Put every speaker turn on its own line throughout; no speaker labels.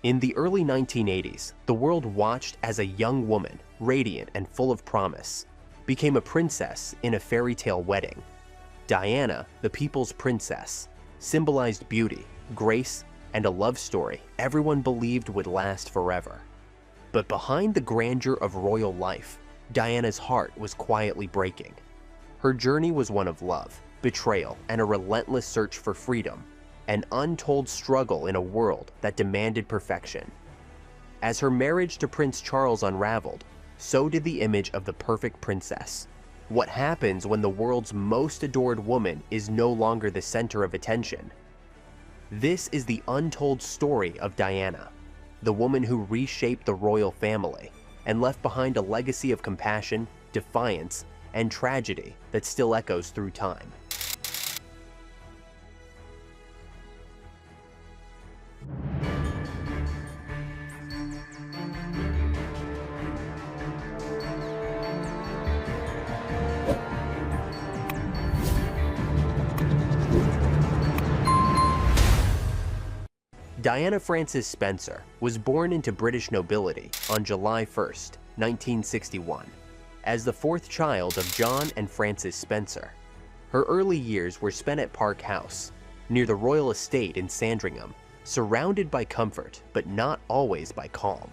In the early 1980s, the world watched as a young woman, radiant and full of promise, became a princess in a fairy tale wedding. Diana, the people's princess, symbolized beauty, grace, and a love story everyone believed would last forever. But behind the grandeur of royal life, Diana's heart was quietly breaking. Her journey was one of love, betrayal, and a relentless search for freedom, an untold struggle in a world that demanded perfection. As her marriage to Prince Charles unraveled, so did the image of the perfect princess. What happens when the world's most adored woman is no longer the center of attention? This is the untold story of Diana, the woman who reshaped the royal family and left behind a legacy of compassion, defiance, and tragedy that still echoes through time. Diana Frances Spencer was born into British nobility on July 1st, 1961, as the fourth child of John and Frances Spencer. Her early years were spent at Park House, near the royal estate in Sandringham, surrounded by comfort, but not always by calm.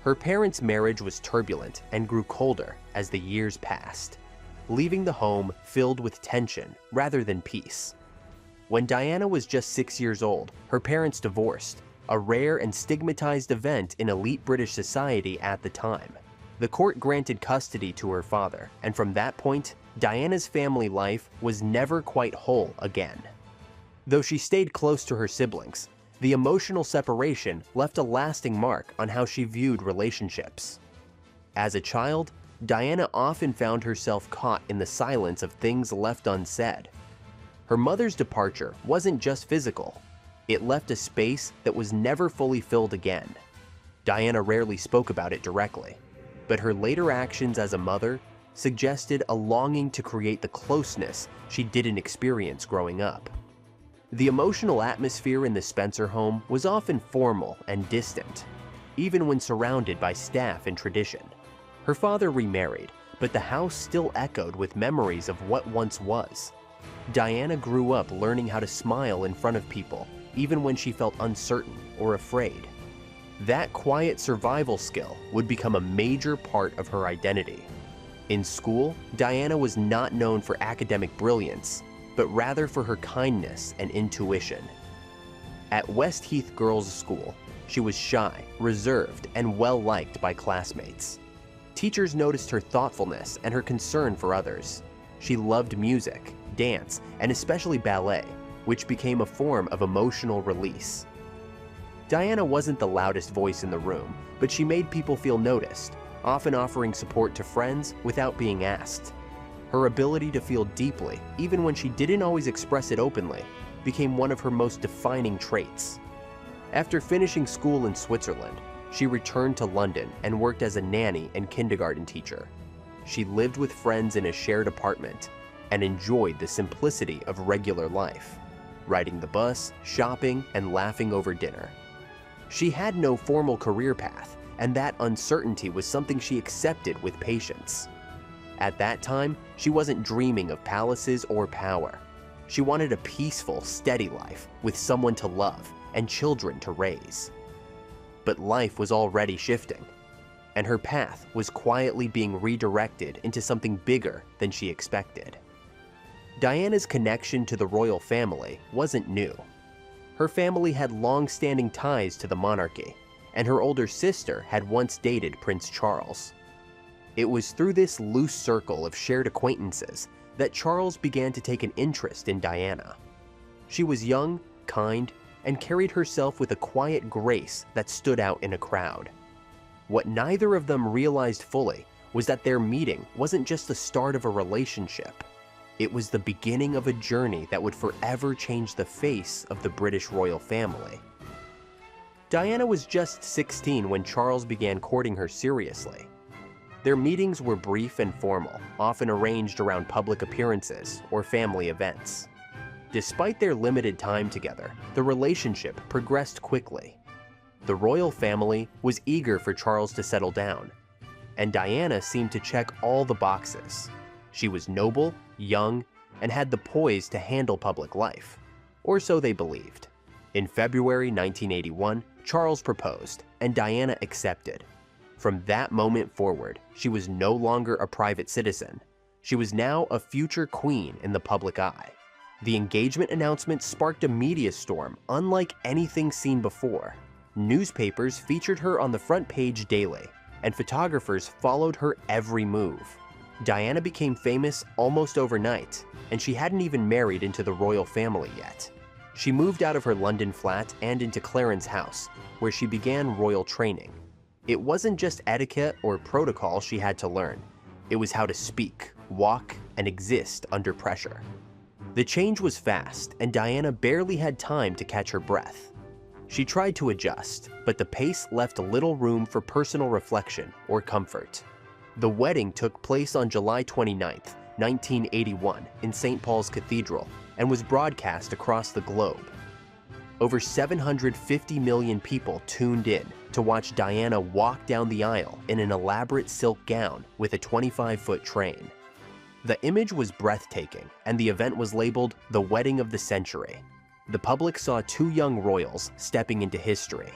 Her parents' marriage was turbulent and grew colder as the years passed, leaving the home filled with tension rather than peace. When Diana was just 6 years old, her parents divorced, a rare and stigmatized event in elite British society at the time. The court granted custody to her father, and from that point, Diana's family life was never quite whole again. Though she stayed close to her siblings, the emotional separation left a lasting mark on how she viewed relationships. As a child, Diana often found herself caught in the silence of things left unsaid. Her mother's departure wasn't just physical. It left a space that was never fully filled again. Diana rarely spoke about it directly, but her later actions as a mother suggested a longing to create the closeness she didn't experience growing up. The emotional atmosphere in the Spencer home was often formal and distant, even when surrounded by staff and tradition. Her father remarried, but the house still echoed with memories of what once was. Diana grew up learning how to smile in front of people, even when she felt uncertain or afraid. That quiet survival skill would become a major part of her identity. In school, Diana was not known for academic brilliance, but rather for her kindness and intuition. At West Heath Girls' School, she was shy, reserved, and well-liked by classmates. Teachers noticed her thoughtfulness and her concern for others. She loved music, dance, and especially ballet, which became a form of emotional release. Diana wasn't the loudest voice in the room, but she made people feel noticed, often offering support to friends without being asked. Her ability to feel deeply, even when she didn't always express it openly, became one of her most defining traits. After finishing school in Switzerland, she returned to London and worked as a nanny and kindergarten teacher. She lived with friends in a shared apartment and enjoyed the simplicity of regular life, riding the bus, shopping, and laughing over dinner. She had no formal career path, and that uncertainty was something she accepted with patience. At that time, she wasn't dreaming of palaces or power. She wanted a peaceful, steady life with someone to love and children to raise. But life was already shifting, and her path was quietly being redirected into something bigger than she expected. Diana's connection to the royal family wasn't new. Her family had long-standing ties to the monarchy, and her older sister had once dated Prince Charles. It was through this loose circle of shared acquaintances that Charles began to take an interest in Diana. She was young, kind, and carried herself with a quiet grace that stood out in a crowd. What neither of them realized fully was that their meeting wasn't just the start of a relationship. It was the beginning of a journey that would forever change the face of the British royal family. Diana was just 16 when Charles began courting her seriously. Their meetings were brief and formal, often arranged around public appearances or family events. Despite their limited time together, the relationship progressed quickly. The royal family was eager for Charles to settle down, and Diana seemed to check all the boxes. She was noble, young, and had the poise to handle public life, or so they believed. In February 1981, Charles proposed, and Diana accepted. From that moment forward, she was no longer a private citizen. She was now a future queen in the public eye. The engagement announcement sparked a media storm unlike anything seen before. Newspapers featured her on the front page daily, and photographers followed her every move. Diana became famous almost overnight, and she hadn't even married into the royal family yet. She moved out of her London flat and into Clarence House, where she began royal training. It wasn't just etiquette or protocol she had to learn. It was how to speak, walk, and exist under pressure. The change was fast, and Diana barely had time to catch her breath. She tried to adjust, but the pace left little room for personal reflection or comfort. The wedding took place on July 29, 1981, in St. Paul's Cathedral, and was broadcast across the globe. Over 750 million people tuned in to watch Diana walk down the aisle in an elaborate silk gown with a 25-foot train. The image was breathtaking, and the event was labeled the Wedding of the Century. The public saw two young royals stepping into history.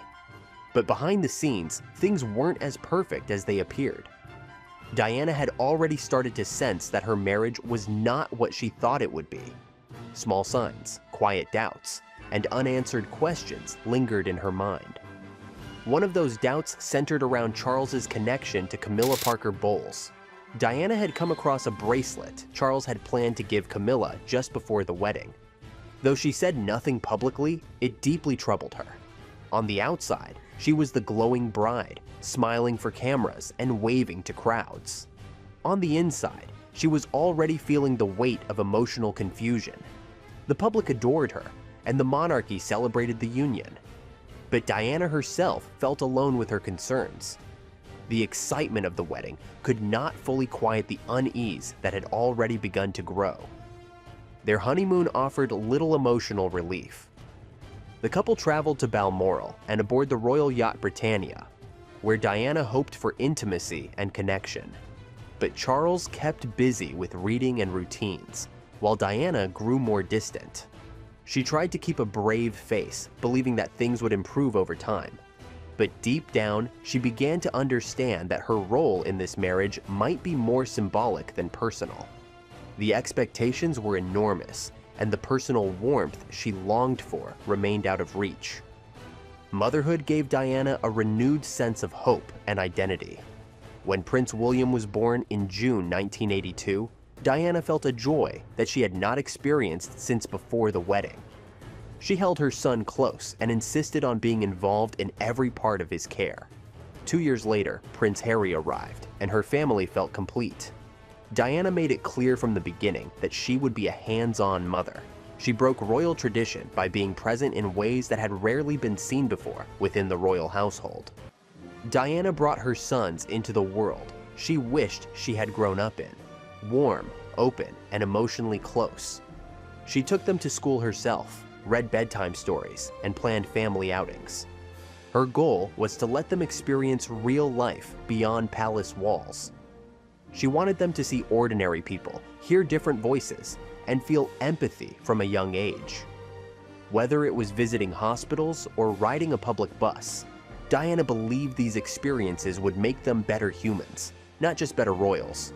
But behind the scenes, things weren't as perfect as they appeared. Diana had already started to sense that her marriage was not what she thought it would be. Small signs, quiet doubts, and unanswered questions lingered in her mind. One of those doubts centered around Charles's connection to Camilla Parker Bowles. Diana had come across a bracelet Charles had planned to give Camilla just before the wedding. Though she said nothing publicly, it deeply troubled her. On the outside, she was the glowing bride, smiling for cameras and waving to crowds. On the inside, she was already feeling the weight of emotional confusion. The public adored her, and the monarchy celebrated the union. But Diana herself felt alone with her concerns. The excitement of the wedding could not fully quiet the unease that had already begun to grow. Their honeymoon offered little emotional relief. The couple traveled to Balmoral and aboard the royal yacht Britannia, where Diana hoped for intimacy and connection. But Charles kept busy with reading and routines, while Diana grew more distant. She tried to keep a brave face, believing that things would improve over time. But deep down, she began to understand that her role in this marriage might be more symbolic than personal. The expectations were enormous, and the personal warmth she longed for remained out of reach. Motherhood gave Diana a renewed sense of hope and identity. When Prince William was born in June 1982, Diana felt a joy that she had not experienced since before the wedding. She held her son close and insisted on being involved in every part of his care. 2 years later, Prince Harry arrived, and her family felt complete. Diana made it clear from the beginning that she would be a hands-on mother. She broke royal tradition by being present in ways that had rarely been seen before within the royal household. Diana brought her sons into the world she wished she had grown up in, warm, open, and emotionally close. She took them to school herself, read bedtime stories, and planned family outings. Her goal was to let them experience real life beyond palace walls. She wanted them to see ordinary people, hear different voices, and feel empathy from a young age. Whether it was visiting hospitals or riding a public bus, Diana believed these experiences would make them better humans, not just better royals.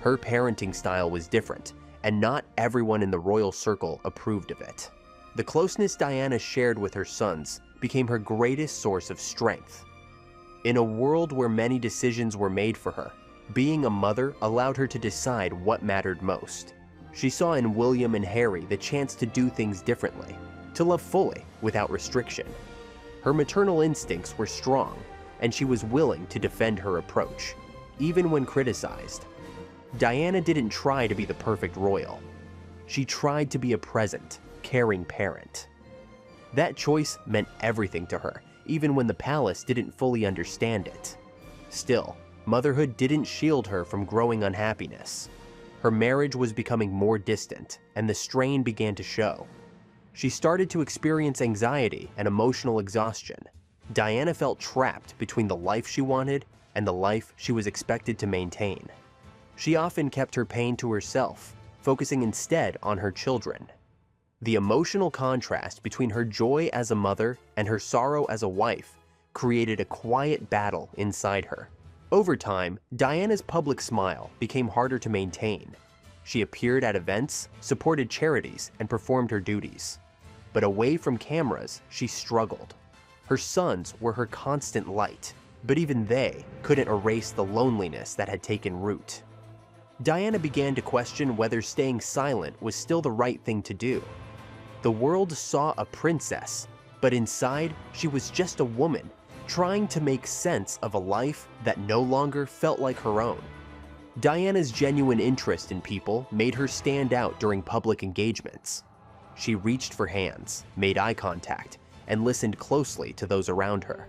Her parenting style was different, and not everyone in the royal circle approved of it. The closeness Diana shared with her sons became her greatest source of strength. In a world where many decisions were made for her, being a mother allowed her to decide what mattered most. She saw in William and Harry the chance to do things differently, to love fully without restriction. Her maternal instincts were strong, and she was willing to defend her approach, even when criticized. Diana didn't try to be the perfect royal. She tried to be a present, caring parent. That choice meant everything to her, even when the palace didn't fully understand it. Still, motherhood didn't shield her from growing unhappiness. Her marriage was becoming more distant, and the strain began to show. She started to experience anxiety and emotional exhaustion. Diana felt trapped between the life she wanted and the life she was expected to maintain. She often kept her pain to herself, focusing instead on her children. The emotional contrast between her joy as a mother and her sorrow as a wife created a quiet battle inside her. Over time, Diana's public smile became harder to maintain. She appeared at events, supported charities, and performed her duties. But away from cameras, she struggled. Her sons were her constant light, but even they couldn't erase the loneliness that had taken root. Diana began to question whether staying silent was still the right thing to do. The world saw a princess, but inside she was just a woman trying to make sense of a life that no longer felt like her own. Diana's genuine interest in people made her stand out during public engagements. She reached for hands, made eye contact, and listened closely to those around her.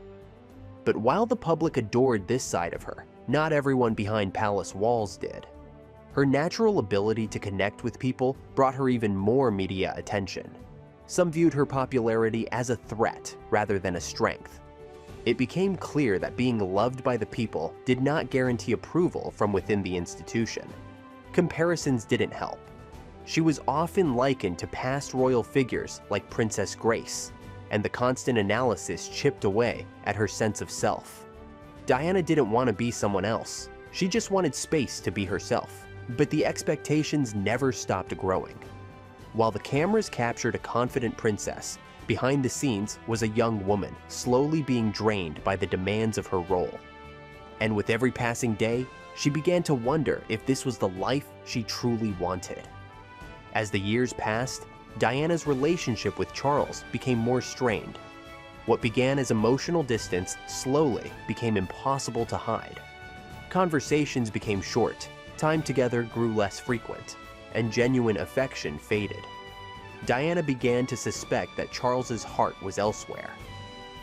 But while the public adored this side of her, not everyone behind palace walls did. Her natural ability to connect with people brought her even more media attention. Some viewed her popularity as a threat rather than a strength. It became clear that being loved by the people did not guarantee approval from within the institution. Comparisons didn't help. She was often likened to past royal figures like Princess Grace, and the constant analysis chipped away at her sense of self. Diana didn't want to be someone else. She just wanted space to be herself. But the expectations never stopped growing. While the cameras captured a confident princess, behind the scenes was a young woman slowly being drained by the demands of her role. And with every passing day, she began to wonder if this was the life she truly wanted. As the years passed, Diana's relationship with Charles became more strained. What began as emotional distance slowly became impossible to hide. Conversations became short, time together grew less frequent, and genuine affection faded. Diana began to suspect that Charles's heart was elsewhere.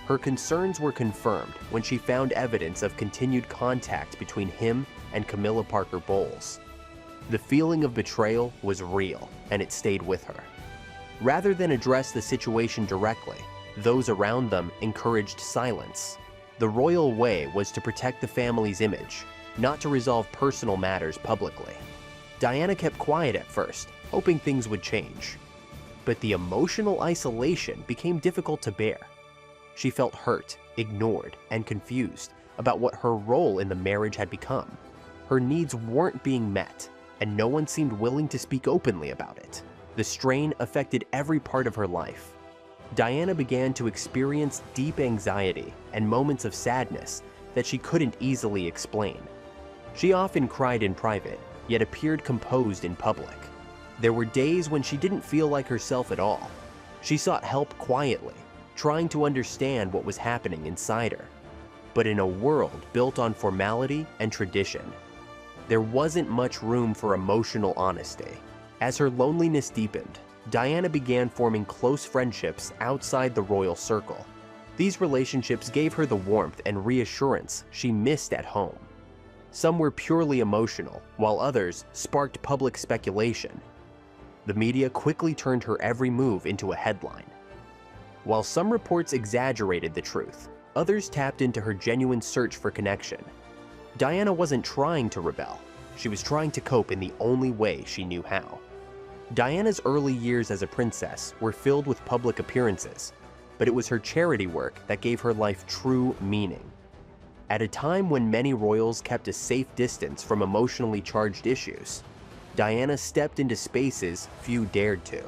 Her concerns were confirmed when she found evidence of continued contact between him and Camilla Parker Bowles. The feeling of betrayal was real, and it stayed with her. Rather than address the situation directly, those around them encouraged silence. The royal way was to protect the family's image, not to resolve personal matters publicly. Diana kept quiet at first, hoping things would change. But the emotional isolation became difficult to bear. She felt hurt, ignored, and confused about what her role in the marriage had become. Her needs weren't being met, and no one seemed willing to speak openly about it. The strain affected every part of her life. Diana began to experience deep anxiety and moments of sadness that she couldn't easily explain. She often cried in private, yet appeared composed in public. There were days when she didn't feel like herself at all. She sought help quietly, trying to understand what was happening inside her. But in a world built on formality and tradition, there wasn't much room for emotional honesty. As her loneliness deepened, Diana began forming close friendships outside the royal circle. These relationships gave her the warmth and reassurance she missed at home. Some were purely emotional, while others sparked public speculation. The media quickly turned her every move into a headline. While some reports exaggerated the truth, others tapped into her genuine search for connection. Diana wasn't trying to rebel. She was trying to cope in the only way she knew how. Diana's early years as a princess were filled with public appearances, but it was her charity work that gave her life true meaning. At a time when many royals kept a safe distance from emotionally charged issues, Diana stepped into spaces few dared to.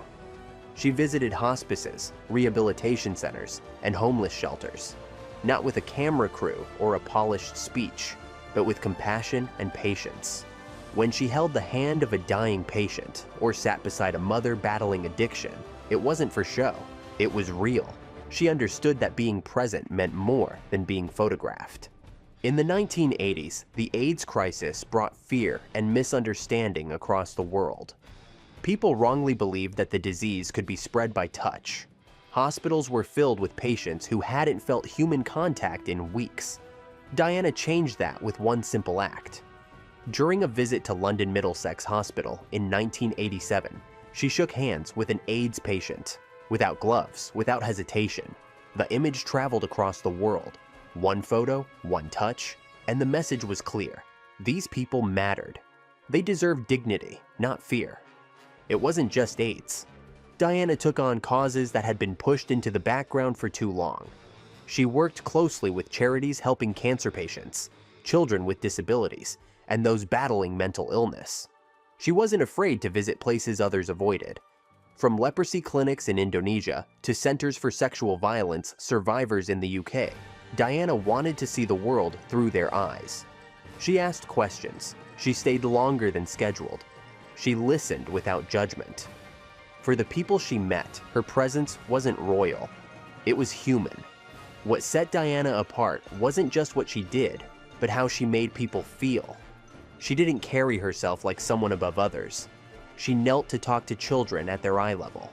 She visited hospices, rehabilitation centers, and homeless shelters, not with a camera crew or a polished speech, but with compassion and patience. When she held the hand of a dying patient or sat beside a mother battling addiction, it wasn't for show, it was real. She understood that being present meant more than being photographed. In the 1980s, the AIDS crisis brought fear and misunderstanding across the world. People wrongly believed that the disease could be spread by touch. Hospitals were filled with patients who hadn't felt human contact in weeks. Diana changed that with one simple act. During a visit to London Middlesex Hospital in 1987, she shook hands with an AIDS patient, without gloves, without hesitation. The image traveled across the world. One photo, one touch, and the message was clear. These people mattered. They deserved dignity, not fear. It wasn't just AIDS. Diana took on causes that had been pushed into the background for too long. She worked closely with charities helping cancer patients, children with disabilities, and those battling mental illness. She wasn't afraid to visit places others avoided. From leprosy clinics in Indonesia to centers for sexual violence survivors in the UK, Diana wanted to see the world through their eyes. She asked questions. She stayed longer than scheduled. She listened without judgment. For the people she met, her presence wasn't royal. It was human. What set Diana apart wasn't just what she did, but how she made people feel. She didn't carry herself like someone above others. She knelt to talk to children at their eye level.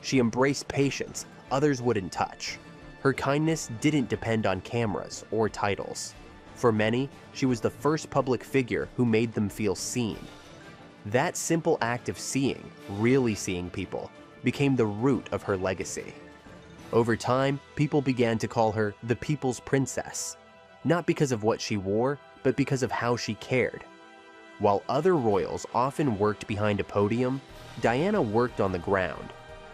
She embraced patience others wouldn't touch. Her kindness didn't depend on cameras or titles. For many, she was the first public figure who made them feel seen. That simple act of seeing, really seeing people, became the root of her legacy. Over time, people began to call her the People's Princess, not because of what she wore, but because of how she cared. While other royals often worked behind a podium, Diana worked on the ground.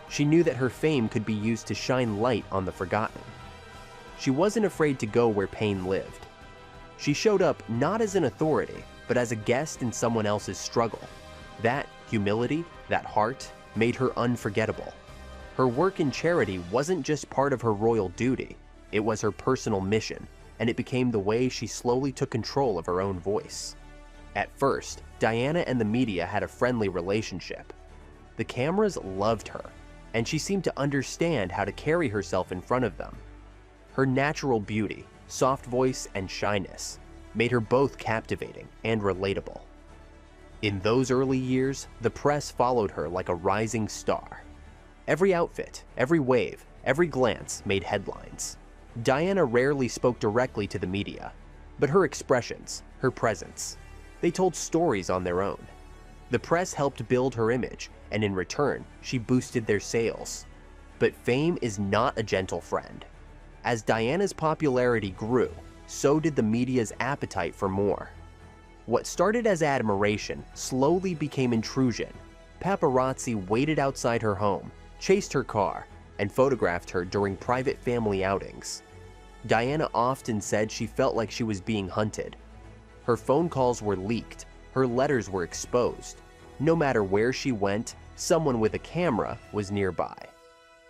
She knew that her fame could be used to shine light on the forgotten. She wasn't afraid to go where pain lived. She showed up not as an authority, but as a guest in someone else's struggle. That humility, that heart, made her unforgettable. Her work in charity wasn't just part of her royal duty, it was her personal mission, and it became the way she slowly took control of her own voice. At first, Diana and the media had a friendly relationship. The cameras loved her, and she seemed to understand how to carry herself in front of them. Her natural beauty, soft voice, and shyness made her both captivating and relatable. In those early years, the press followed her like a rising star. Every outfit, every wave, every glance made headlines. Diana rarely spoke directly to the media, but her expressions, her presence, they told stories on their own. The press helped build her image, and in return, she boosted their sales. But fame is not a gentle friend. As Diana's popularity grew, so did the media's appetite for more. What started as admiration slowly became intrusion. Paparazzi waited outside her home, chased her car, and photographed her during private family outings. Diana often said she felt like she was being hunted. Her phone calls were leaked, her letters were exposed. No matter where she went, someone with a camera was nearby.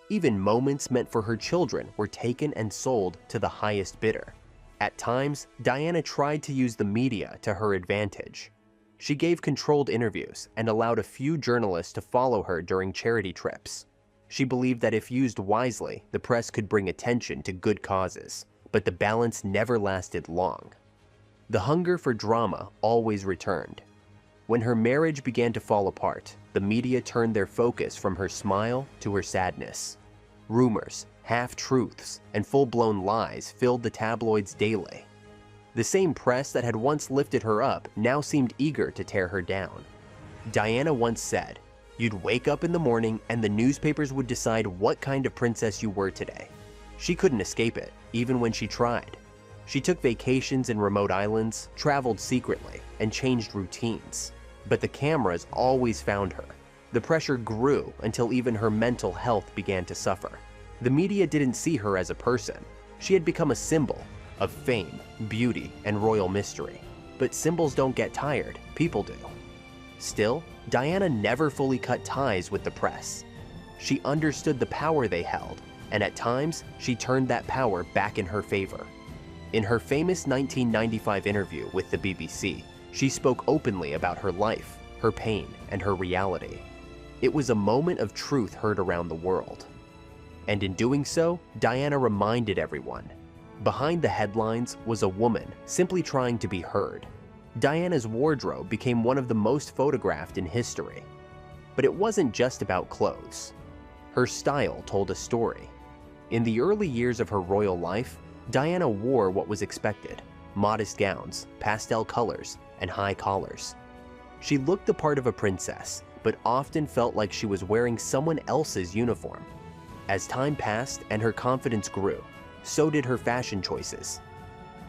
Even moments meant for her children were taken and sold to the highest bidder. At times, Diana tried to use the media to her advantage. She gave controlled interviews and allowed a few journalists to follow her during charity trips. She believed that if used wisely, the press could bring attention to good causes, but the balance never lasted long. The hunger for drama always returned. When her marriage began to fall apart, the media turned their focus from her smile to her sadness. Rumors, half-truths, and full-blown lies filled the tabloids daily. The same press that had once lifted her up now seemed eager to tear her down. Diana once said, "You'd wake up in the morning and the newspapers would decide what kind of princess you were today." She couldn't escape it, even when she tried. She took vacations in remote islands, traveled secretly, and changed routines. But the cameras always found her. The pressure grew until even her mental health began to suffer. The media didn't see her as a person. She had become a symbol of fame, beauty, and royal mystery. But symbols don't get tired, people do. Still, Diana never fully cut ties with the press. She understood the power they held, and at times, she turned that power back in her favor. In her famous 1995 interview with the BBC, she spoke openly about her life, her pain, and her reality. It was a moment of truth heard around the world. And in doing so, Diana reminded everyone, behind the headlines was a woman simply trying to be heard. Diana's wardrobe became one of the most photographed in history. But it wasn't just about clothes. Her style told a story. In the early years of her royal life, Diana wore what was expected: modest gowns, pastel colors, and high collars. She looked the part of a princess, but often felt like she was wearing someone else's uniform. As time passed and her confidence grew, so did her fashion choices.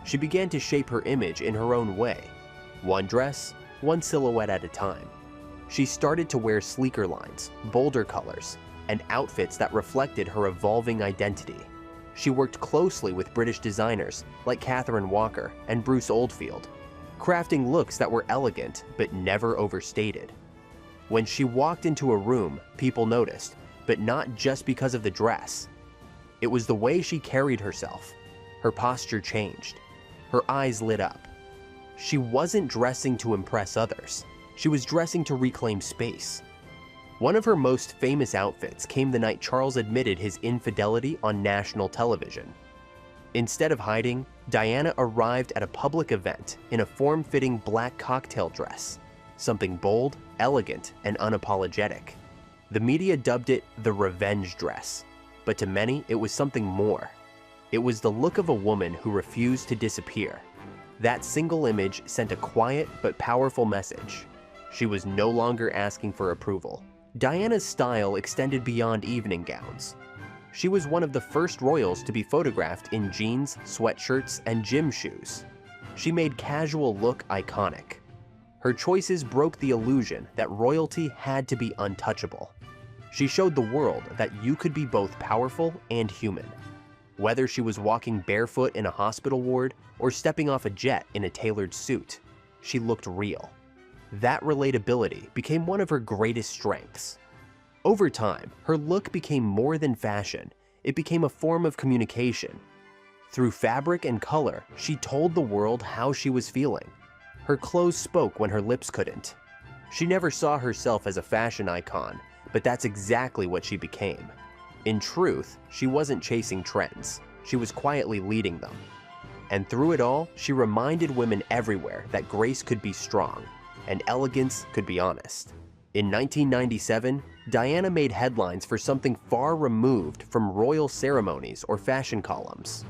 She began to shape her image in her own way, one dress, one silhouette at a time. She started to wear sleeker lines, bolder colors, and outfits that reflected her evolving identity. She worked closely with British designers like Catherine Walker and Bruce Oldfield, crafting looks that were elegant but never overstated. When she walked into a room, people noticed, but not just because of the dress. It was the way she carried herself. Her posture changed. Her eyes lit up. She wasn't dressing to impress others. She was dressing to reclaim space. One of her most famous outfits came the night Charles admitted his infidelity on national television. Instead of hiding, Diana arrived at a public event in a form-fitting black cocktail dress, something bold, elegant, and unapologetic. The media dubbed it the revenge dress, but to many it was something more. It was the look of a woman who refused to disappear. That single image sent a quiet but powerful message. She was no longer asking for approval. Diana's style extended beyond evening gowns. She was one of the first royals to be photographed in jeans, sweatshirts, and gym shoes. She made casual look iconic. Her choices broke the illusion that royalty had to be untouchable. She showed the world that you could be both powerful and human. Whether she was walking barefoot in a hospital ward or stepping off a jet in a tailored suit, she looked real. That relatability became one of her greatest strengths. Over time, her look became more than fashion. It became a form of communication. Through fabric and color, she told the world how she was feeling. Her clothes spoke when her lips couldn't. She never saw herself as a fashion icon, but that's exactly what she became. In truth, she wasn't chasing trends. She was quietly leading them. And through it all, she reminded women everywhere that grace could be strong, and elegance could be honest. In 1997, Diana made headlines for something far removed from royal ceremonies or fashion columns.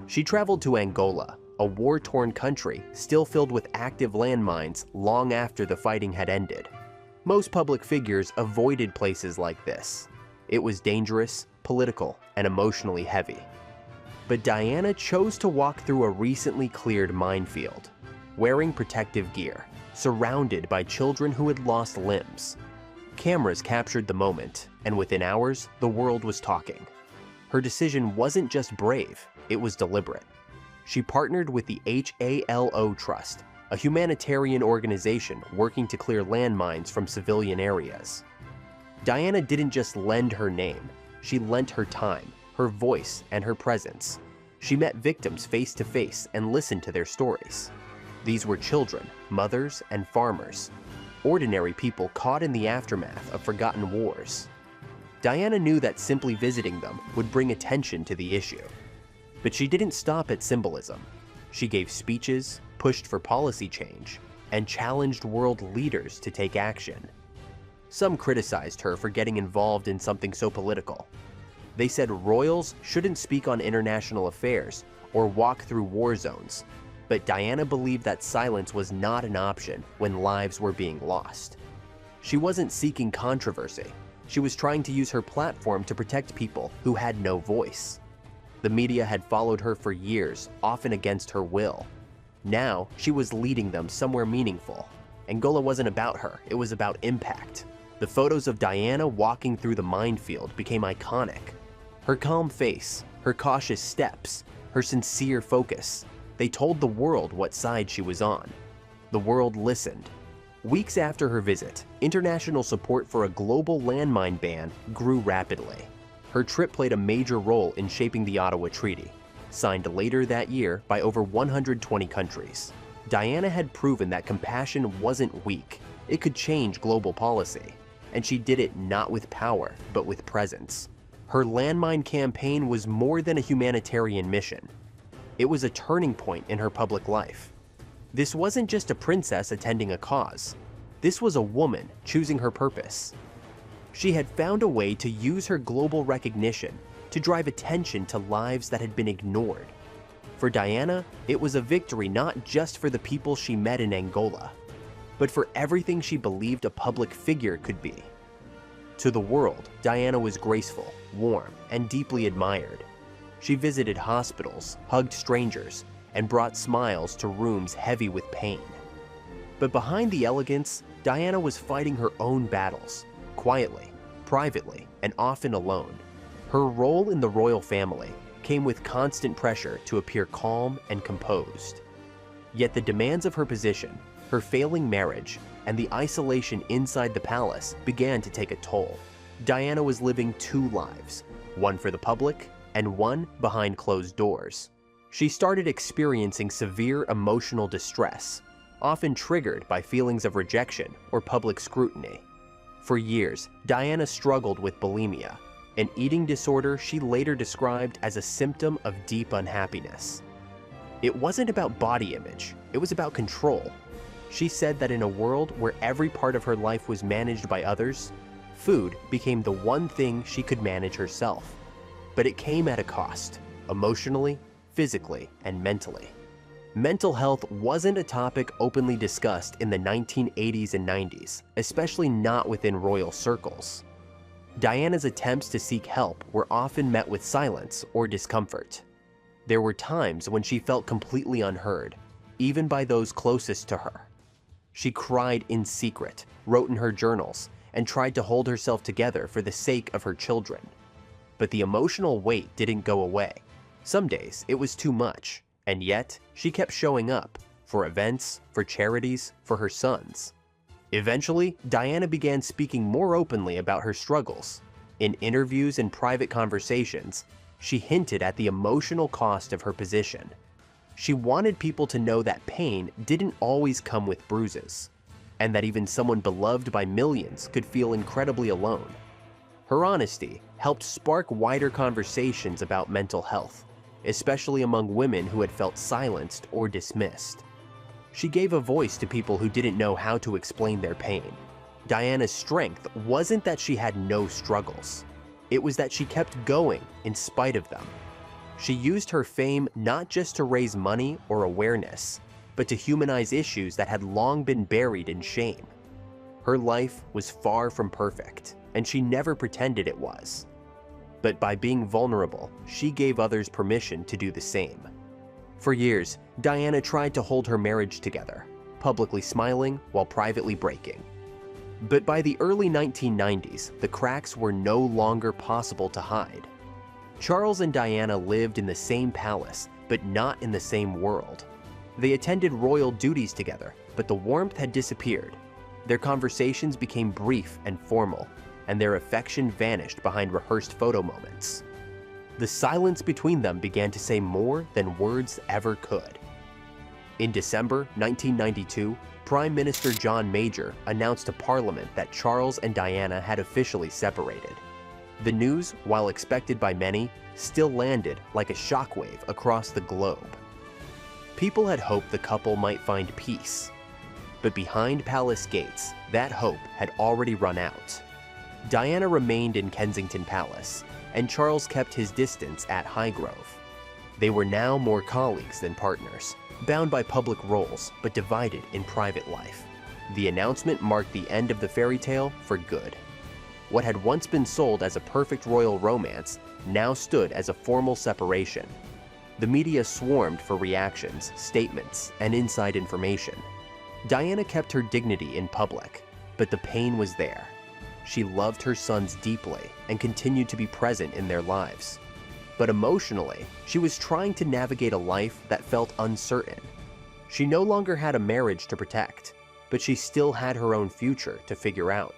She traveled to Angola, a war-torn country still filled with active landmines long after the fighting had ended. Most public figures avoided places like this. It was dangerous, political, and emotionally heavy. But Diana chose to walk through a recently cleared minefield, wearing protective gear, surrounded by children who had lost limbs. Cameras captured the moment, and within hours, the world was talking. Her decision wasn't just brave, it was deliberate. She partnered with the HALO Trust, a humanitarian organization working to clear landmines from civilian areas. Diana didn't just lend her name, she lent her time, her voice, and her presence. She met victims face to face and listened to their stories. These were children, mothers, and farmers, ordinary people caught in the aftermath of forgotten wars. Diana knew that simply visiting them would bring attention to the issue. But she didn't stop at symbolism. She gave speeches, pushed for policy change, and challenged world leaders to take action. Some criticized her for getting involved in something so political. They said royals shouldn't speak on international affairs or walk through war zones. But Diana believed that silence was not an option when lives were being lost. She wasn't seeking controversy. She was trying to use her platform to protect people who had no voice. The media had followed her for years, often against her will. Now, she was leading them somewhere meaningful. Angola wasn't about her, it was about impact. The photos of Diana walking through the minefield became iconic. Her calm face, her cautious steps, her sincere focus. They told the world what side she was on. The world listened. Weeks after her visit, international support for a global landmine ban grew rapidly. Her trip played a major role in shaping the Ottawa Treaty, signed later that year by over 120 countries. Diana had proven that compassion wasn't weak. It could change global policy. And she did it not with power, but with presence. Her landmine campaign was more than a humanitarian mission. It was a turning point in her public life. This wasn't just a princess attending a cause. This was a woman choosing her purpose. She had found a way to use her global recognition to drive attention to lives that had been ignored. For Diana, it was a victory not just for the people she met in Angola, but for everything she believed a public figure could be. To the world, Diana was graceful, warm, and deeply admired. She visited hospitals, hugged strangers, and brought smiles to rooms heavy with pain. But behind the elegance, Diana was fighting her own battles, quietly, privately, and often alone. Her role in the royal family came with constant pressure to appear calm and composed. Yet the demands of her position, her failing marriage, and the isolation inside the palace began to take a toll. Diana was living two lives, one for the public and one behind closed doors. She started experiencing severe emotional distress, often triggered by feelings of rejection or public scrutiny. For years, Diana struggled with bulimia, an eating disorder she later described as a symptom of deep unhappiness. It wasn't about body image, it was about control. She said that in a world where every part of her life was managed by others, food became the one thing she could manage herself. But it came at a cost, emotionally, physically, and mentally. Mental health wasn't a topic openly discussed in the 1980s and 90s, especially not within royal circles. Diana's attempts to seek help were often met with silence or discomfort. There were times when she felt completely unheard, even by those closest to her. She cried in secret, wrote in her journals, and tried to hold herself together for the sake of her children. But the emotional weight didn't go away. Some days it was too much, and yet she kept showing up for events, for charities, for her sons. Eventually, Diana began speaking more openly about her struggles. In interviews and private conversations, she hinted at the emotional cost of her position. She wanted people to know that pain didn't always come with bruises, and that even someone beloved by millions could feel incredibly alone. Her honesty helped spark wider conversations about mental health, especially among women who had felt silenced or dismissed. She gave a voice to people who didn't know how to explain their pain. Diana's strength wasn't that she had no struggles. It was that she kept going in spite of them. She used her fame not just to raise money or awareness, but to humanize issues that had long been buried in shame. Her life was far from perfect, and she never pretended it was. But by being vulnerable, she gave others permission to do the same. For years, Diana tried to hold her marriage together, publicly smiling while privately breaking. But by the early 1990s, the cracks were no longer possible to hide. Charles and Diana lived in the same palace, but not in the same world. They attended royal duties together, but the warmth had disappeared. Their conversations became brief and formal, and their affection vanished behind rehearsed photo moments. The silence between them began to say more than words ever could. In December 1992, Prime Minister John Major announced to Parliament that Charles and Diana had officially separated. The news, while expected by many, still landed like a shockwave across the globe. People had hoped the couple might find peace, but behind palace gates, that hope had already run out. Diana remained in Kensington Palace, and Charles kept his distance at Highgrove. They were now more colleagues than partners, bound by public roles but divided in private life. The announcement marked the end of the fairy tale for good. What had once been sold as a perfect royal romance now stood as a formal separation. The media swarmed for reactions, statements, and inside information. Diana kept her dignity in public, but the pain was there. She loved her sons deeply and continued to be present in their lives. But emotionally, she was trying to navigate a life that felt uncertain. She no longer had a marriage to protect, but she still had her own future to figure out.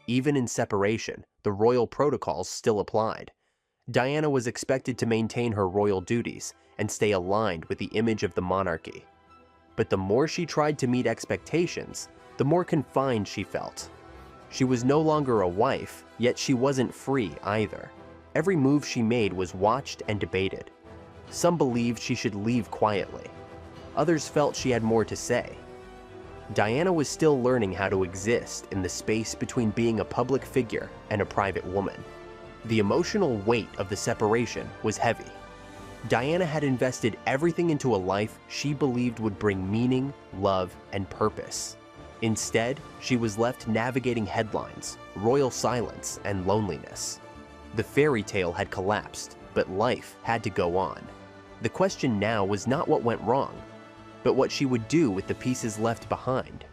Even in separation, the royal protocols still applied. Diana was expected to maintain her royal duties and stay aligned with the image of the monarchy. But the more she tried to meet expectations, the more confined she felt. She was no longer a wife, yet she wasn't free either. Every move she made was watched and debated. Some believed she should leave quietly. Others felt she had more to say. Diana was still learning how to exist in the space between being a public figure and a private woman. The emotional weight of the separation was heavy. Diana had invested everything into a life she believed would bring meaning, love, and purpose. Instead, she was left navigating headlines, royal silence, and loneliness. The fairy tale had collapsed, but life had to go on. The question now was not what went wrong, but what she would do with the pieces left behind.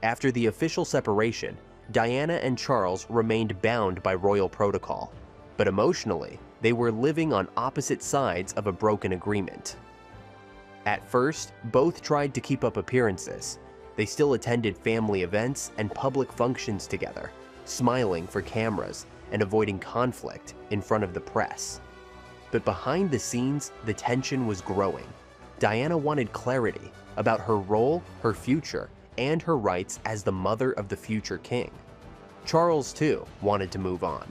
After the official separation, Diana and Charles remained bound by royal protocol, but emotionally, they were living on opposite sides of a broken agreement. At first, both tried to keep up appearances. They still attended family events and public functions together, smiling for cameras and avoiding conflict in front of the press. But behind the scenes, the tension was growing. Diana wanted clarity about her role, her future, and her rights as the mother of the future king. Charles, too, wanted to move on.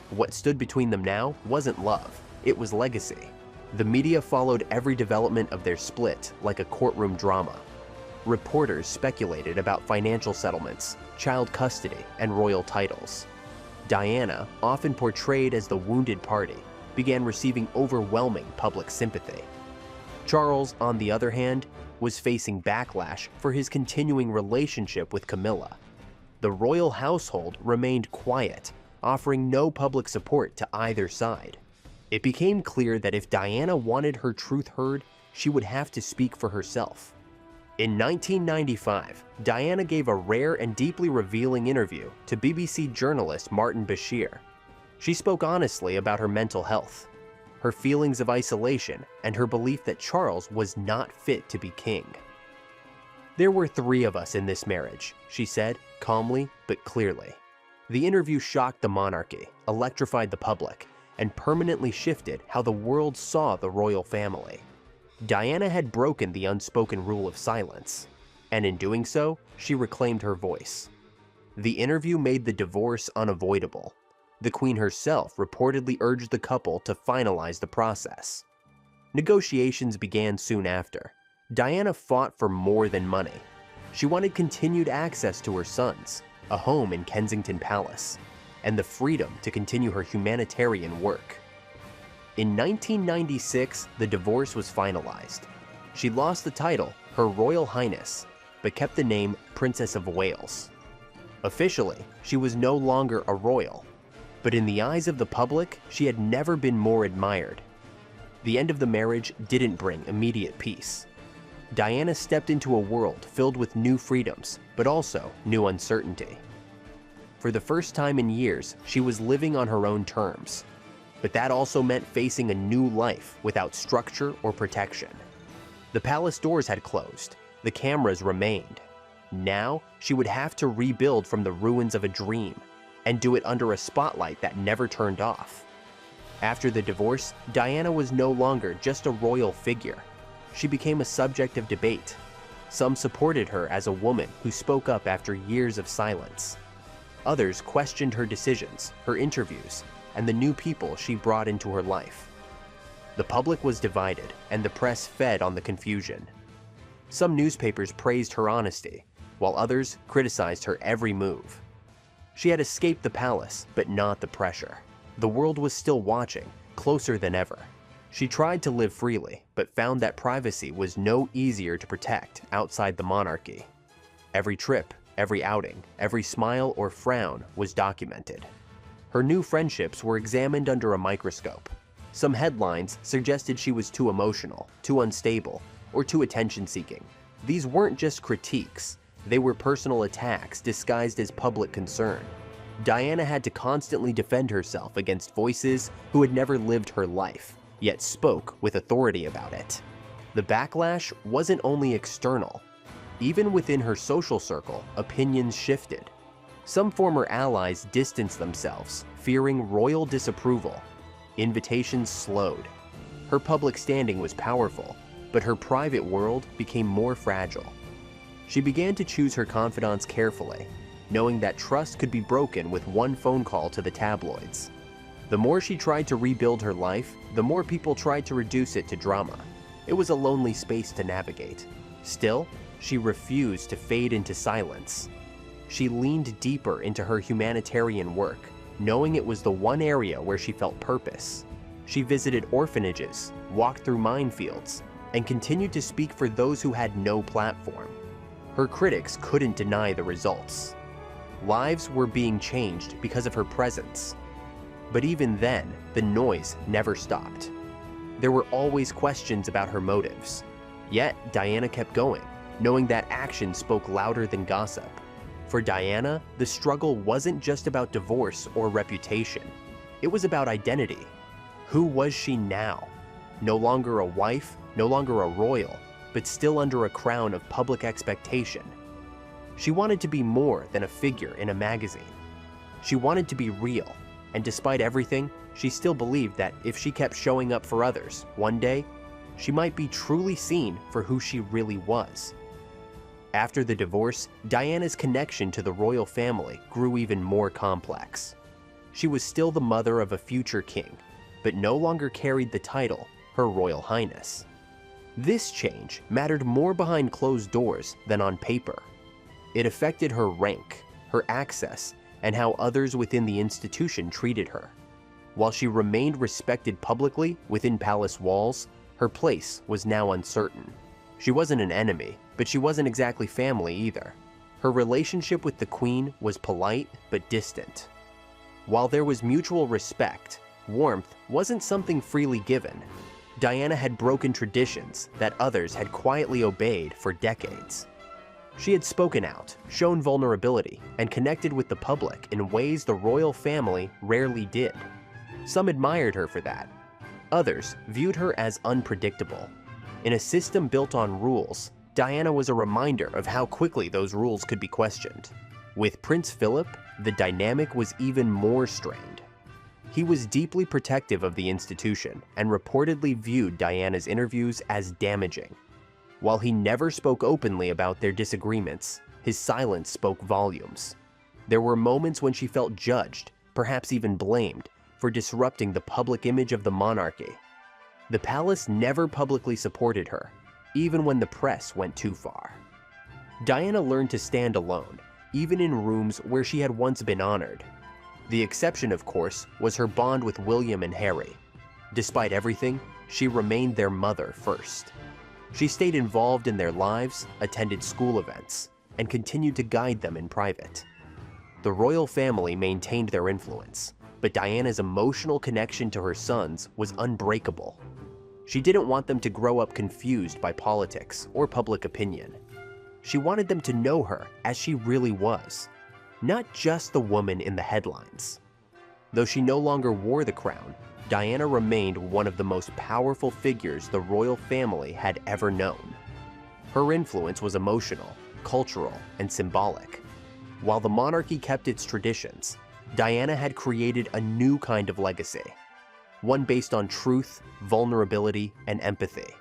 What stood between them now wasn't love, it was legacy. The media followed every development of their split like a courtroom drama. Reporters speculated about financial settlements, child custody, and royal titles. Diana, often portrayed as the wounded party, began receiving overwhelming public sympathy. Charles, on the other hand, was facing backlash for his continuing relationship with Camilla. The royal household remained quiet, offering no public support to either side. It became clear that if Diana wanted her truth heard, she would have to speak for herself. In 1995, Diana gave a rare and deeply revealing interview to BBC journalist Martin Bashir. She spoke honestly about her mental health, her feelings of isolation, and her belief that Charles was not fit to be king. "There were 3 of us in this marriage," she said, calmly but clearly. The interview shocked the monarchy, electrified the public, and permanently shifted how the world saw the royal family. Diana had broken the unspoken rule of silence, and in doing so, she reclaimed her voice. The interview made the divorce unavoidable. The Queen herself reportedly urged the couple to finalize the process. Negotiations began soon after. Diana fought for more than money. She wanted continued access to her sons, a home in Kensington Palace, and the freedom to continue her humanitarian work. In 1996, the divorce was finalized. She lost the title, Her Royal Highness, but kept the name Princess of Wales. Officially, she was no longer a royal, but in the eyes of the public, she had never been more admired. The end of the marriage didn't bring immediate peace. Diana stepped into a world filled with new freedoms, but also new uncertainty. For the first time in years, she was living on her own terms. But that also meant facing a new life without structure or protection. The palace doors had closed, the cameras remained. Now, she would have to rebuild from the ruins of a dream, and do it under a spotlight that never turned off. After the divorce, Diana was no longer just a royal figure. She became a subject of debate. Some supported her as a woman who spoke up after years of silence. Others questioned her decisions, her interviews, and the new people she brought into her life. The public was divided, and the press fed on the confusion. Some newspapers praised her honesty, while others criticized her every move. She had escaped the palace, but not the pressure. The world was still watching, closer than ever. She tried to live freely, but found that privacy was no easier to protect outside the monarchy. Every trip, every outing, every smile or frown was documented. Her new friendships were examined under a microscope. Some headlines suggested she was too emotional, too unstable, or too attention-seeking. These weren't just critiques, they were personal attacks disguised as public concern. Diana had to constantly defend herself against voices who had never lived her life, yet spoke with authority about it. The backlash wasn't only external. Even within her social circle, opinions shifted. Some former allies distanced themselves, fearing royal disapproval. Invitations slowed. Her public standing was powerful, but her private world became more fragile. She began to choose her confidants carefully, knowing that trust could be broken with one phone call to the tabloids. The more she tried to rebuild her life, the more people tried to reduce it to drama. It was a lonely space to navigate. Still, she refused to fade into silence. She leaned deeper into her humanitarian work, knowing it was the one area where she felt purpose. She visited orphanages, walked through minefields, and continued to speak for those who had no platform. Her critics couldn't deny the results. Lives were being changed because of her presence. But even then, the noise never stopped. There were always questions about her motives. Yet, Diana kept going, knowing that action spoke louder than gossip. For Diana, the struggle wasn't just about divorce or reputation. It was about identity. Who was she now? No longer a wife, no longer a royal, but still under a crown of public expectation. She wanted to be more than a figure in a magazine. She wanted to be real, and despite everything, she still believed that if she kept showing up for others, one day, she might be truly seen for who she really was. After the divorce, Diana's connection to the royal family grew even more complex. She was still the mother of a future king, but no longer carried the title, Her Royal Highness. This change mattered more behind closed doors than on paper. It affected her rank, her access, and how others within the institution treated her. While she remained respected publicly within palace walls, her place was now uncertain. She wasn't an enemy, but she wasn't exactly family either. Her relationship with the queen was polite but distant. While there was mutual respect, warmth wasn't something freely given. Diana had broken traditions that others had quietly obeyed for decades. She had spoken out, shown vulnerability, and connected with the public in ways the royal family rarely did. Some admired her for that. Others viewed her as unpredictable. In a system built on rules, Diana was a reminder of how quickly those rules could be questioned. With Prince Philip, the dynamic was even more strained. He was deeply protective of the institution and reportedly viewed Diana's interviews as damaging. While he never spoke openly about their disagreements, his silence spoke volumes. There were moments when she felt judged, perhaps even blamed, for disrupting the public image of the monarchy. The palace never publicly supported her, even when the press went too far. Diana learned to stand alone, even in rooms where she had once been honored. The exception, of course, was her bond with William and Harry. Despite everything, she remained their mother first. She stayed involved in their lives, attended school events, and continued to guide them in private. The royal family maintained their influence, but Diana's emotional connection to her sons was unbreakable. She didn't want them to grow up confused by politics or public opinion. She wanted them to know her as she really was, not just the woman in the headlines. Though she no longer wore the crown, Diana remained one of the most powerful figures the royal family had ever known. Her influence was emotional, cultural, and symbolic. While the monarchy kept its traditions, Diana had created a new kind of legacy, one based on truth, vulnerability, and empathy.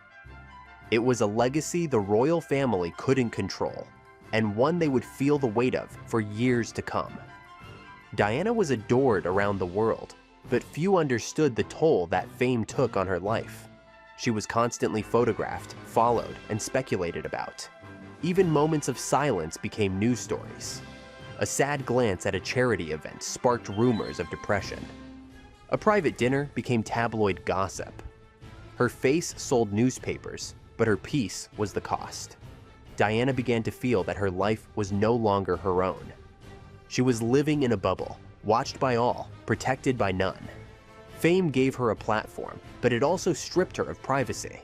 It was a legacy the royal family couldn't control, and one they would feel the weight of for years to come. Diana was adored around the world, but few understood the toll that fame took on her life. She was constantly photographed, followed, and speculated about. Even moments of silence became news stories. A sad glance at a charity event sparked rumors of depression. A private dinner became tabloid gossip. Her face sold newspapers, but her peace was the cost. Diana began to feel that her life was no longer her own. She was living in a bubble, watched by all, protected by none. Fame gave her a platform, but it also stripped her of privacy.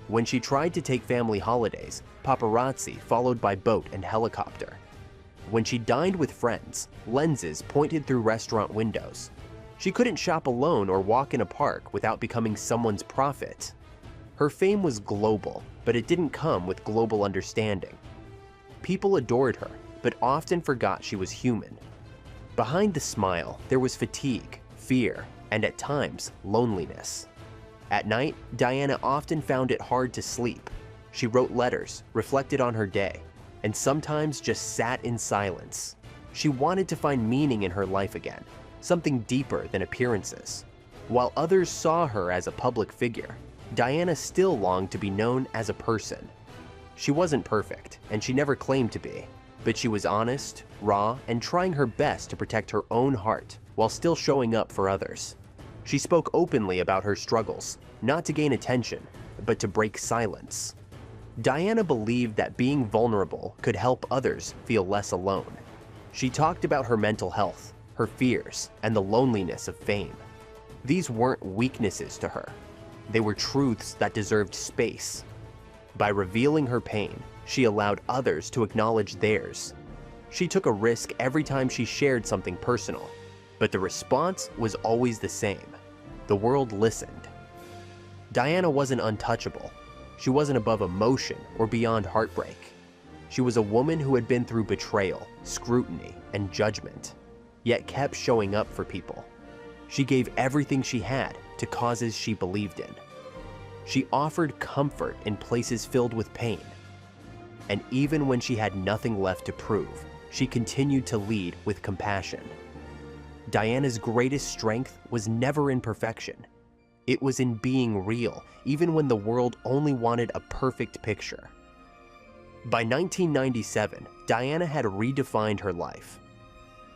When she tried to take family holidays, paparazzi followed by boat and helicopter. When she dined with friends, lenses pointed through restaurant windows. She couldn't shop alone or walk in a park without becoming someone's prophet. Her fame was global, but it didn't come with global understanding. People adored her, but often forgot she was human. Behind the smile, there was fatigue, fear, and at times, loneliness. At night, Diana often found it hard to sleep. She wrote letters, reflected on her day, and sometimes just sat in silence. She wanted to find meaning in her life again, something deeper than appearances. While others saw her as a public figure, Diana still longed to be known as a person. She wasn't perfect, and she never claimed to be, but she was honest, raw, and trying her best to protect her own heart while still showing up for others. She spoke openly about her struggles, not to gain attention, but to break silence. Diana believed that being vulnerable could help others feel less alone. She talked about her mental health, her fears, and the loneliness of fame. These weren't weaknesses to her. They were truths that deserved space. By revealing her pain, she allowed others to acknowledge theirs. She took a risk every time she shared something personal, but the response was always the same. The world listened. Diana wasn't untouchable. She wasn't above emotion or beyond heartbreak. She was a woman who had been through betrayal, scrutiny, and judgment, yet kept showing up for people. She gave everything she had to causes she believed in. She offered comfort in places filled with pain. And even when she had nothing left to prove, she continued to lead with compassion. Diana's greatest strength was never in perfection. It was in being real, even when the world only wanted a perfect picture. By 1997, Diana had redefined her life.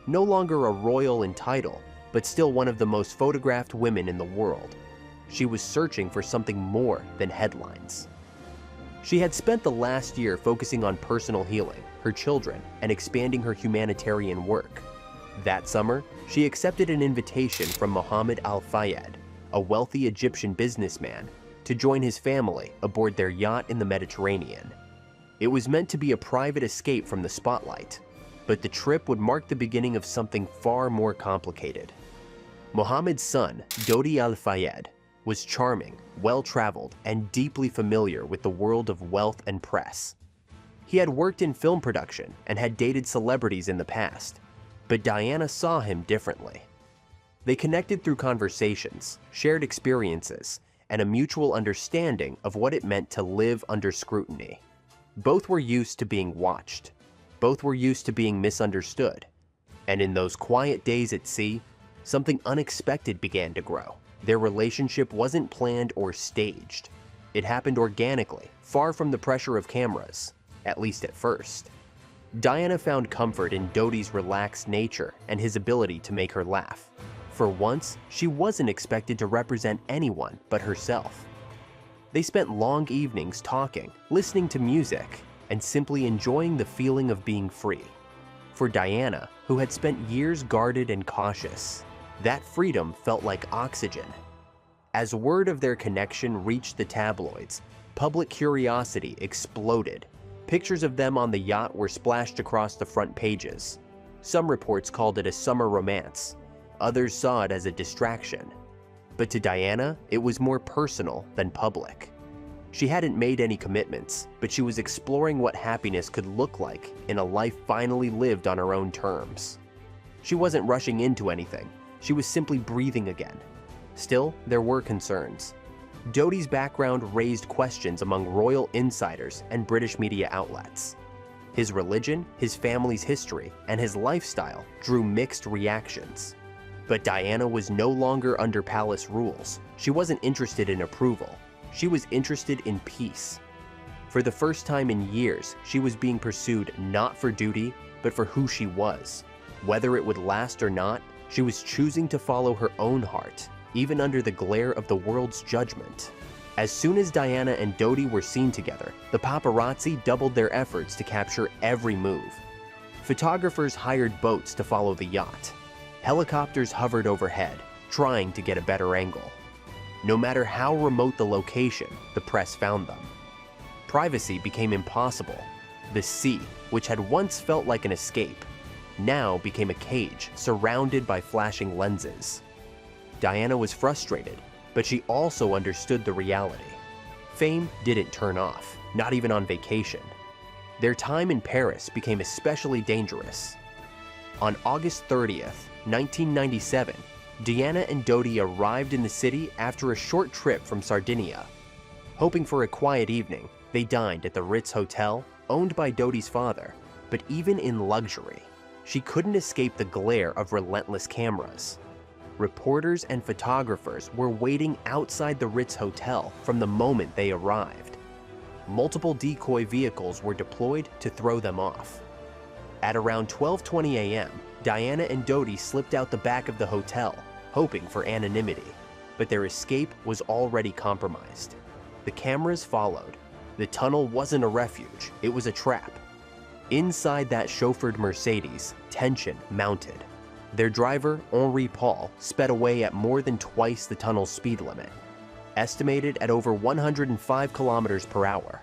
No longer a royal in title, but still one of the most photographed women in the world. She was searching for something more than headlines. She had spent the last year focusing on personal healing, her children, and expanding her humanitarian work. That summer, she accepted an invitation from Mohammed Al-Fayed, a wealthy Egyptian businessman, to join his family aboard their yacht in the Mediterranean. It was meant to be a private escape from the spotlight, but the trip would mark the beginning of something far more complicated. Mohammed's son, Dodi Al-Fayed, was charming, well-traveled, and deeply familiar with the world of wealth and press. He had worked in film production and had dated celebrities in the past, but Diana saw him differently. They connected through conversations, shared experiences, and a mutual understanding of what it meant to live under scrutiny. Both were used to being watched. Both were used to being misunderstood. And in those quiet days at sea, something unexpected began to grow. Their relationship wasn't planned or staged. It happened organically, far from the pressure of cameras, at least at first. Diana found comfort in Dodi's relaxed nature and his ability to make her laugh. For once, she wasn't expected to represent anyone but herself. They spent long evenings talking, listening to music, and simply enjoying the feeling of being free. For Diana, who had spent years guarded and cautious, that freedom felt like oxygen. As word of their connection reached the tabloids, public curiosity exploded. Pictures of them on the yacht were splashed across the front pages. Some reports called it a summer romance. Others saw it as a distraction. But to Diana, it was more personal than public. She hadn't made any commitments, but she was exploring what happiness could look like in a life finally lived on her own terms. She wasn't rushing into anything. She was simply breathing again. Still, there were concerns. Dodi's background raised questions among royal insiders and British media outlets. His religion, his family's history, and his lifestyle drew mixed reactions. But Diana was no longer under palace rules. She wasn't interested in approval. She was interested in peace. For the first time in years, she was being pursued not for duty, but for who she was. Whether it would last or not, she was choosing to follow her own heart, even under the glare of the world's judgment. As soon as Diana and Dodi were seen together, the paparazzi doubled their efforts to capture every move. Photographers hired boats to follow the yacht. Helicopters hovered overhead, trying to get a better angle. No matter how remote the location, the press found them. Privacy became impossible. The sea, which had once felt like an escape, now became a cage surrounded by flashing lenses. Diana was frustrated, but she also understood the reality. Fame didn't turn off, not even on vacation. Their time in Paris became especially dangerous. On August 30th, 1997, Diana and Dodi arrived in the city after a short trip from Sardinia. Hoping for a quiet evening, they dined at the Ritz Hotel, owned by Dodi's father, but even in luxury, she couldn't escape the glare of relentless cameras. Reporters and photographers were waiting outside the Ritz Hotel from the moment they arrived. Multiple decoy vehicles were deployed to throw them off. At around 12:20 a.m., Diana and Dodi slipped out the back of the hotel, hoping for anonymity, but their escape was already compromised. The cameras followed. The tunnel wasn't a refuge, it was a trap. Inside that chauffeured Mercedes, tension mounted. Their driver, Henri Paul, sped away at more than twice the tunnel's speed limit, estimated at over 105 kilometers per hour,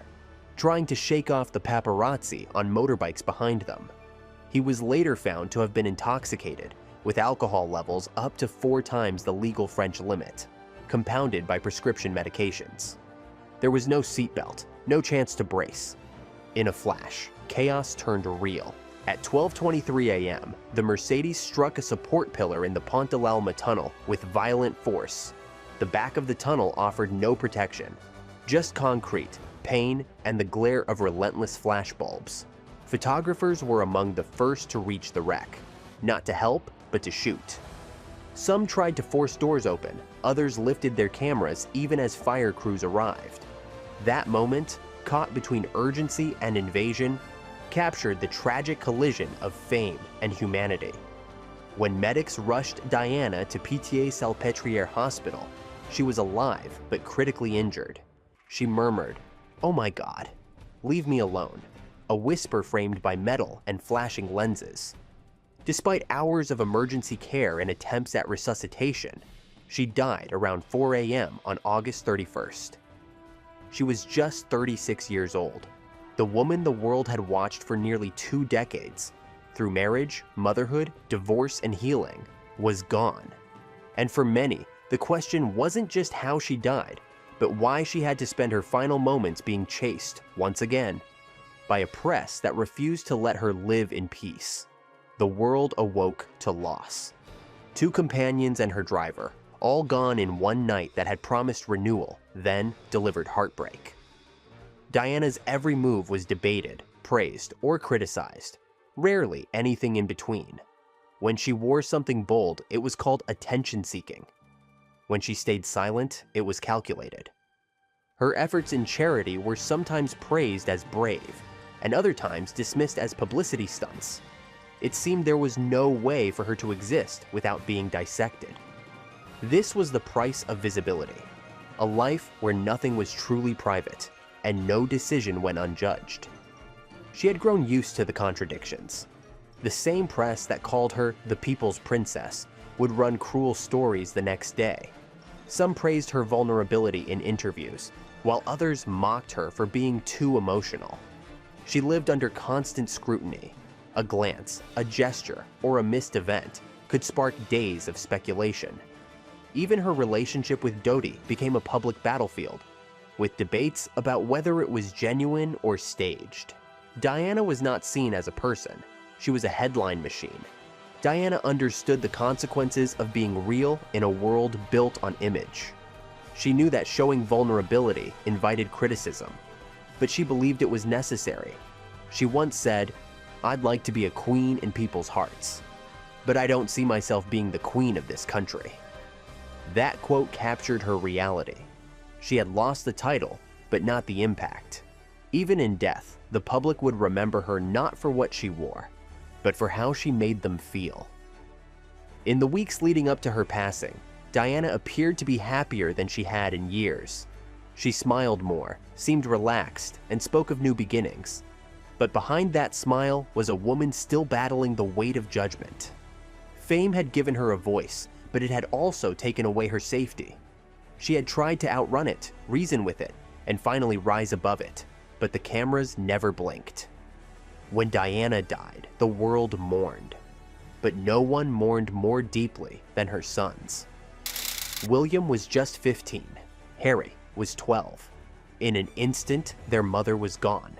trying to shake off the paparazzi on motorbikes behind them. He was later found to have been intoxicated, with alcohol levels up to 4 times the legal French limit, compounded by prescription medications. There was no seatbelt, no chance to brace. In a flash, chaos turned real. At 12:23 a.m., the Mercedes struck a support pillar in the Pont de l'Alma tunnel with violent force. The back of the tunnel offered no protection, just concrete, pain, and the glare of relentless flashbulbs. Photographers were among the first to reach the wreck, not to help, but to shoot. Some tried to force doors open, others lifted their cameras even as fire crews arrived. That moment, caught between urgency and invasion, captured the tragic collision of fame and humanity. When medics rushed Diana to Pitié-Salpêtrière Hospital, she was alive but critically injured. She murmured, "Oh my God, leave me alone," a whisper framed by metal and flashing lenses. Despite hours of emergency care and attempts at resuscitation, she died around 4 a.m. on August 31st. She was just 36 years old. The woman the world had watched for nearly 2 decades, through marriage, motherhood, divorce, and healing, was gone. And for many, the question wasn't just how she died, but why she had to spend her final moments being chased, once again, by a press that refused to let her live in peace. The world awoke to loss. 2 companions and her driver, all gone in one night that had promised renewal, then delivered heartbreak. Diana's every move was debated, praised, or criticized, rarely anything in between. When she wore something bold, it was called attention-seeking. When she stayed silent, it was calculated. Her efforts in charity were sometimes praised as brave, and other times dismissed as publicity stunts. It seemed there was no way for her to exist without being dissected. This was the price of visibility, a life where nothing was truly private, and no decision went unjudged. She had grown used to the contradictions. The same press that called her the people's princess would run cruel stories the next day. Some praised her vulnerability in interviews, while others mocked her for being too emotional. She lived under constant scrutiny. A glance, a gesture, or a missed event could spark days of speculation. Even her relationship with Dodi became a public battlefield, with debates about whether it was genuine or staged. Diana was not seen as a person. She was a headline machine. Diana understood the consequences of being real in a world built on image. She knew that showing vulnerability invited criticism, but she believed it was necessary. She once said, "I'd like to be a queen in people's hearts, but I don't see myself being the queen of this country." That quote captured her reality. She had lost the title, but not the impact. Even in death, the public would remember her not for what she wore, but for how she made them feel. In the weeks leading up to her passing, Diana appeared to be happier than she had in years. She smiled more, seemed relaxed, and spoke of new beginnings. But behind that smile was a woman still battling the weight of judgment. Fame had given her a voice, but it had also taken away her safety. She had tried to outrun it, reason with it, and finally rise above it, but the cameras never blinked. When Diana died, the world mourned, but no one mourned more deeply than her sons. William was just 15, Harry was 12. In an instant, their mother was gone.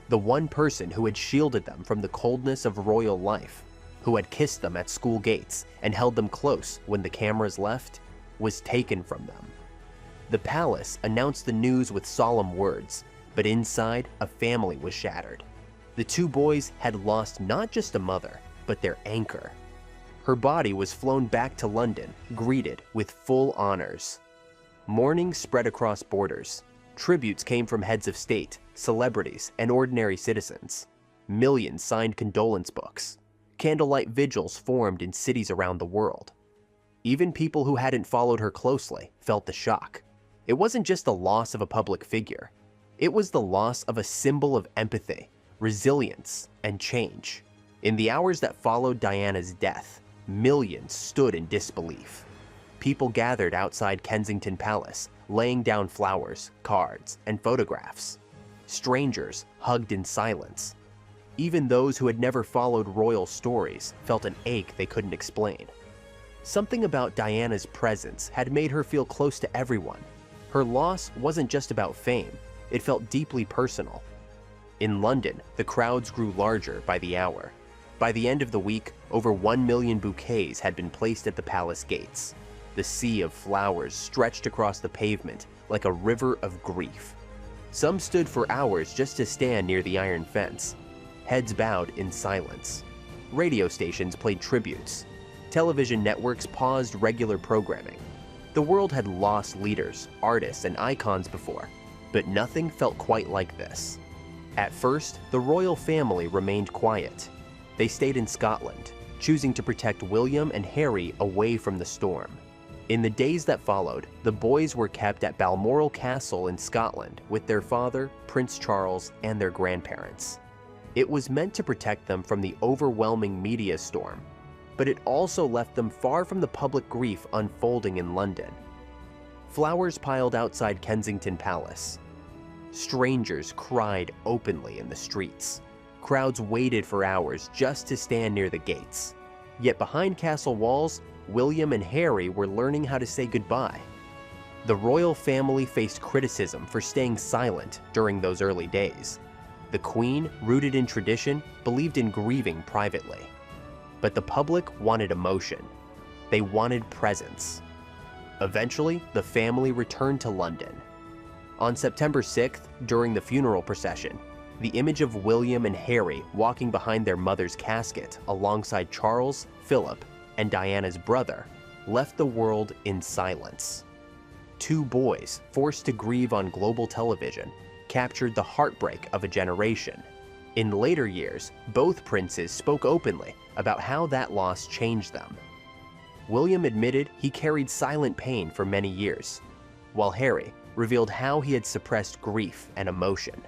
The one person who had shielded them from the coldness of royal life, who had kissed them at school gates and held them close when the cameras left, was taken from them. The palace announced the news with solemn words, but inside, a family was shattered. The 2 boys had lost not just a mother, but their anchor. Her body was flown back to London, greeted with full honors. Mourning spread across borders. Tributes came from heads of state, celebrities, and ordinary citizens. Millions signed condolence books. Candlelight vigils formed in cities around the world. Even people who hadn't followed her closely felt the shock. It wasn't just the loss of a public figure. It was the loss of a symbol of empathy, resilience, and change. In the hours that followed Diana's death, millions stood in disbelief. People gathered outside Kensington Palace, laying down flowers, cards, and photographs. Strangers hugged in silence. Even those who had never followed royal stories felt an ache they couldn't explain. Something about Diana's presence had made her feel close to everyone. Her loss wasn't just about fame, it felt deeply personal. In London, the crowds grew larger by the hour. By the end of the week, over 1 million bouquets had been placed at the palace gates. The sea of flowers stretched across the pavement like a river of grief. Some stood for hours just to stand near the iron fence, heads bowed in silence. Radio stations played tributes. Television networks paused regular programming. The world had lost leaders, artists, and icons before, but nothing felt quite like this. At first, the royal family remained quiet. They stayed in Scotland, choosing to protect William and Harry away from the storm. In the days that followed, the boys were kept at Balmoral Castle in Scotland with their father, Prince Charles, and their grandparents. It was meant to protect them from the overwhelming media storm, but it also left them far from the public grief unfolding in London. Flowers piled outside Kensington Palace. Strangers cried openly in the streets. Crowds waited for hours just to stand near the gates. Yet behind castle walls, William and Harry were learning how to say goodbye. The royal family faced criticism for staying silent during those early days. The Queen, rooted in tradition, believed in grieving privately. But the public wanted emotion. They wanted presence. Eventually, the family returned to London. On September 6th, during the funeral procession, the image of William and Harry walking behind their mother's casket alongside Charles, Philip, and Diana's brother left the world in silence. Two boys, forced to grieve on global television, captured the heartbreak of a generation. In later years, both princes spoke openly about how that loss changed them. William admitted he carried silent pain for many years, while Harry revealed how he had suppressed grief and emotion.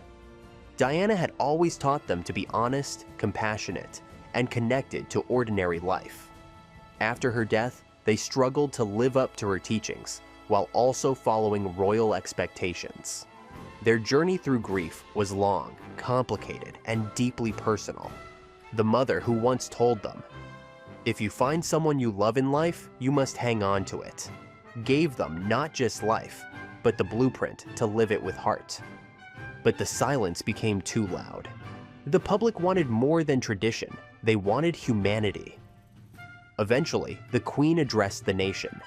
Diana had always taught them to be honest, compassionate, and connected to ordinary life. After her death, they struggled to live up to her teachings, while also following royal expectations. Their journey through grief was long, complicated, and deeply personal. The mother who once told them, "If you find someone you love in life, you must hang on to it," gave them not just life, but the blueprint to live it with heart. But the silence became too loud. The public wanted more than tradition. They wanted humanity. Eventually, the Queen addressed the nation.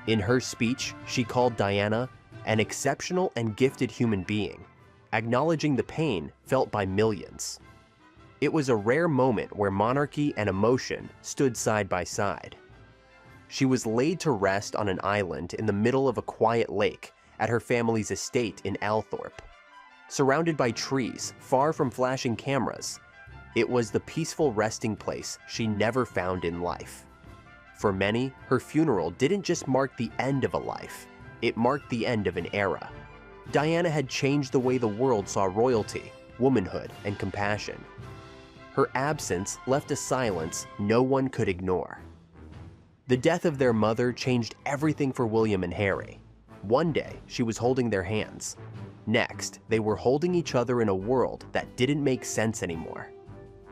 In her speech, she called Diana an exceptional and gifted human being, acknowledging the pain felt by millions. It was a rare moment where monarchy and emotion stood side by side. She was laid to rest on an island in the middle of a quiet lake at her family's estate in Althorpe. Surrounded by trees, far from flashing cameras, it was the peaceful resting place she never found in life. For many, her funeral didn't just mark the end of a life, it marked the end of an era. Diana had changed the way the world saw royalty, womanhood, and compassion. Her absence left a silence no one could ignore. The death of their mother changed everything for William and Harry. One day, she was holding their hands. Next, they were holding each other in a world that didn't make sense anymore.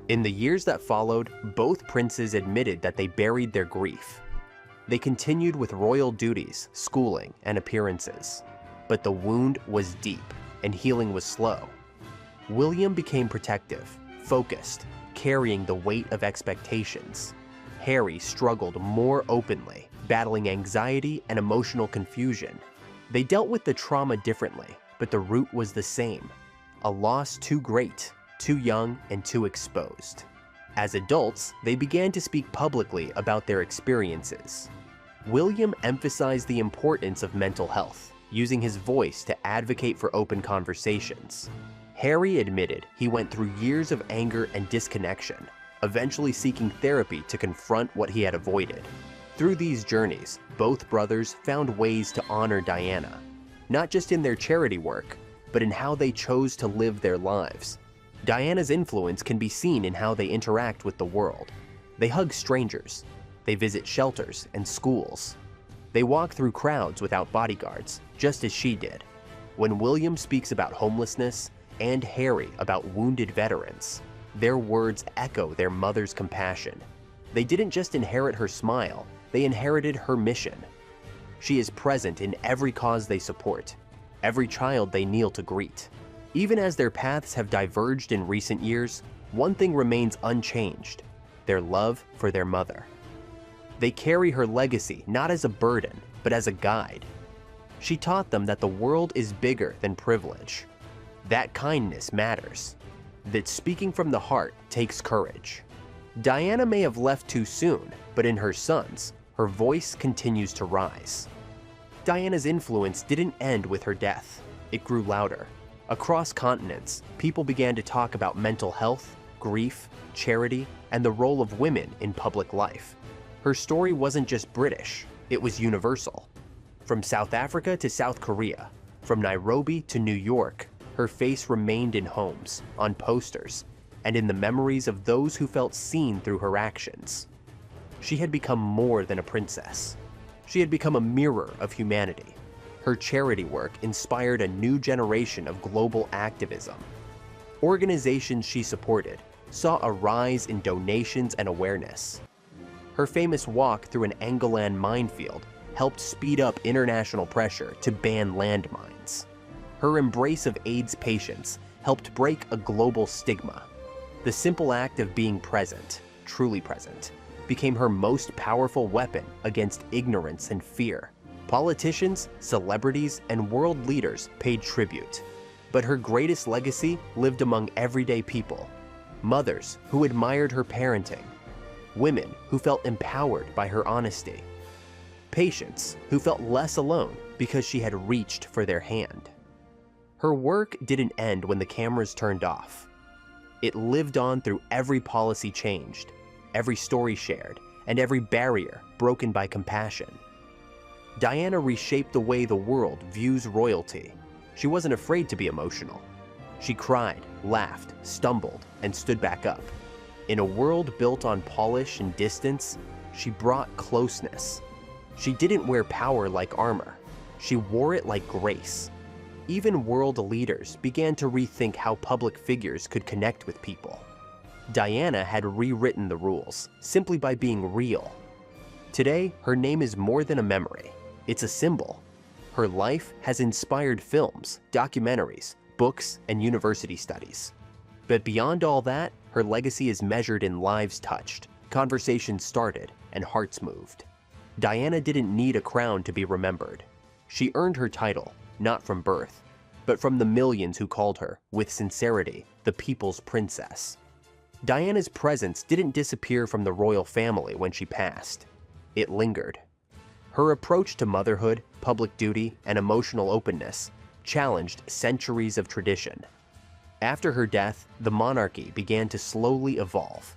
In the years that followed, both princes admitted that they buried their grief. They continued with royal duties, schooling, and appearances. But the wound was deep, and healing was slow. William became protective, focused, carrying the weight of expectations. Harry struggled more openly, battling anxiety and emotional confusion. They dealt with the trauma differently, but the root was the same: a loss too great, too young, and too exposed. As adults, they began to speak publicly about their experiences. William emphasized the importance of mental health, using his voice to advocate for open conversations. Harry admitted he went through years of anger and disconnection, eventually seeking therapy to confront what he had avoided. Through these journeys, both brothers found ways to honor Diana, not just in their charity work, but in how they chose to live their lives. Diana's influence can be seen in how they interact with the world. They hug strangers. They visit shelters and schools. They walk through crowds without bodyguards, just as she did. When William speaks about homelessness and Harry about wounded veterans, their words echo their mother's compassion. They didn't just inherit her smile, they inherited her mission. She is present in every cause they support, every child they kneel to greet. Even as their paths have diverged in recent years, one thing remains unchanged: their love for their mother. They carry her legacy not as a burden, but as a guide. She taught them that the world is bigger than privilege, that kindness matters, that speaking from the heart takes courage. Diana may have left too soon, but in her sons, her voice continues to rise. Diana's influence didn't end with her death. It grew louder. Across continents, people began to talk about mental health, grief, charity, and the role of women in public life. Her story wasn't just British, it was universal. From South Africa to South Korea, from Nairobi to New York, her face remained in homes, on posters, and in the memories of those who felt seen through her actions. She had become more than a princess. She had become a mirror of humanity. Her charity work inspired a new generation of global activism. Organizations she supported saw a rise in donations and awareness. Her famous walk through an Angolan minefield helped speed up international pressure to ban landmines. Her embrace of AIDS patients helped break a global stigma. The simple act of being present, truly present, became her most powerful weapon against ignorance and fear. Politicians, celebrities, and world leaders paid tribute. But her greatest legacy lived among everyday people. Mothers who admired her parenting. Women who felt empowered by her honesty. Patients who felt less alone because she had reached for their hand. Her work didn't end when the cameras turned off. It lived on through every policy changed, every story shared, and every barrier broken by compassion. Diana reshaped the way the world views royalty. She wasn't afraid to be emotional. She cried, laughed, stumbled, and stood back up. In a world built on polish and distance, she brought closeness. She didn't wear power like armor. She wore it like grace. Even world leaders began to rethink how public figures could connect with people. Diana had rewritten the rules simply by being real. Today, her name is more than a memory. It's a symbol. Her life has inspired films, documentaries, books, and university studies. But beyond all that, her legacy is measured in lives touched, conversations started, and hearts moved. Diana didn't need a crown to be remembered. She earned her title, not from birth, but from the millions who called her, with sincerity, the people's princess. Diana's presence didn't disappear from the royal family when she passed. It lingered. Her approach to motherhood, public duty, and emotional openness challenged centuries of tradition. After her death, the monarchy began to slowly evolve.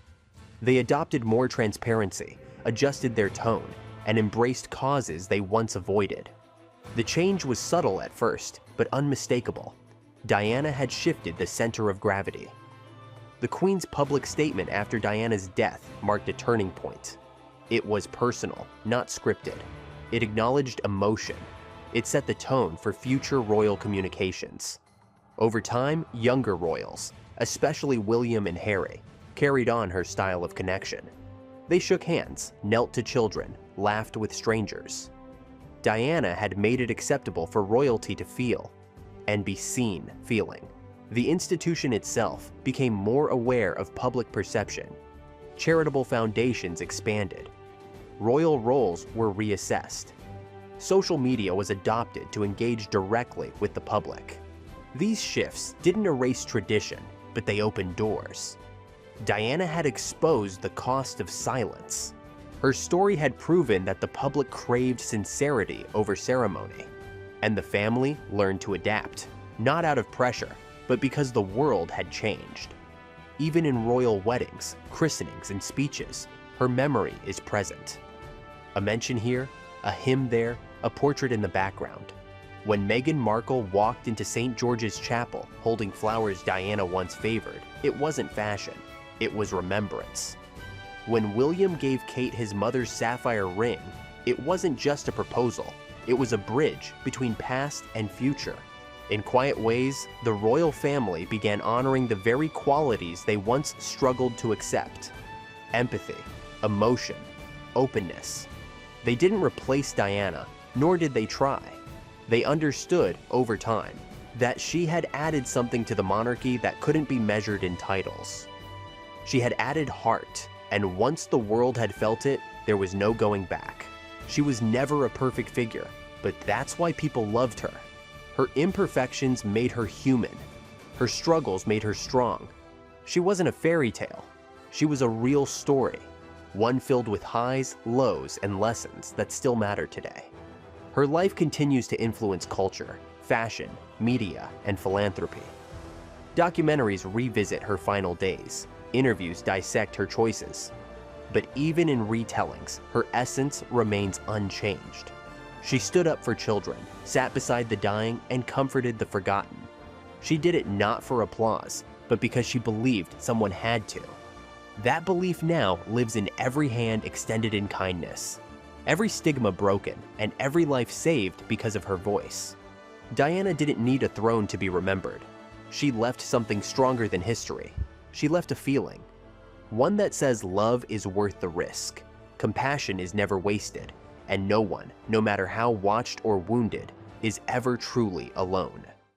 They adopted more transparency, adjusted their tone, and embraced causes they once avoided. The change was subtle at first, but unmistakable. Diana had shifted the center of gravity. The Queen's public statement after Diana's death marked a turning point. It was personal, not scripted. It acknowledged emotion. It set the tone for future royal communications. Over time, younger royals, especially William and Harry, carried on her style of connection. They shook hands, knelt to children, laughed with strangers. Diana had made it acceptable for royalty to feel and be seen feeling. The institution itself became more aware of public perception. Charitable foundations expanded. Royal roles were reassessed. Social media was adopted to engage directly with the public. These shifts didn't erase tradition, but they opened doors. Diana had exposed the cost of silence. Her story had proven that the public craved sincerity over ceremony, and the family learned to adapt, not out of pressure, but because the world had changed. Even in royal weddings, christenings, and speeches, her memory is present. A mention here, a hymn there, a portrait in the background. When Meghan Markle walked into St. George's Chapel holding flowers Diana once favored, it wasn't fashion, it was remembrance. When William gave Kate his mother's sapphire ring, it wasn't just a proposal, it was a bridge between past and future. In quiet ways, the royal family began honoring the very qualities they once struggled to accept: empathy, emotion, openness. They didn't replace Diana, nor did they try. They understood, over time, that she had added something to the monarchy that couldn't be measured in titles. She had added heart, and once the world had felt it, there was no going back. She was never a perfect figure, but that's why people loved her. Her imperfections made her human. Her struggles made her strong. She wasn't a fairy tale. She was a real story, one filled with highs, lows, and lessons that still matter today. Her life continues to influence culture, fashion, media, and philanthropy. Documentaries revisit her final days. Interviews dissect her choices. But even in retellings, her essence remains unchanged. She stood up for children, sat beside the dying, and comforted the forgotten. She did it not for applause, but because she believed someone had to. That belief now lives in every hand extended in kindness, every stigma broken, and every life saved because of her voice. Diana didn't need a throne to be remembered. She left something stronger than history. She left a feeling. One that says love is worth the risk, compassion is never wasted, and no one, no matter how watched or wounded, is ever truly alone.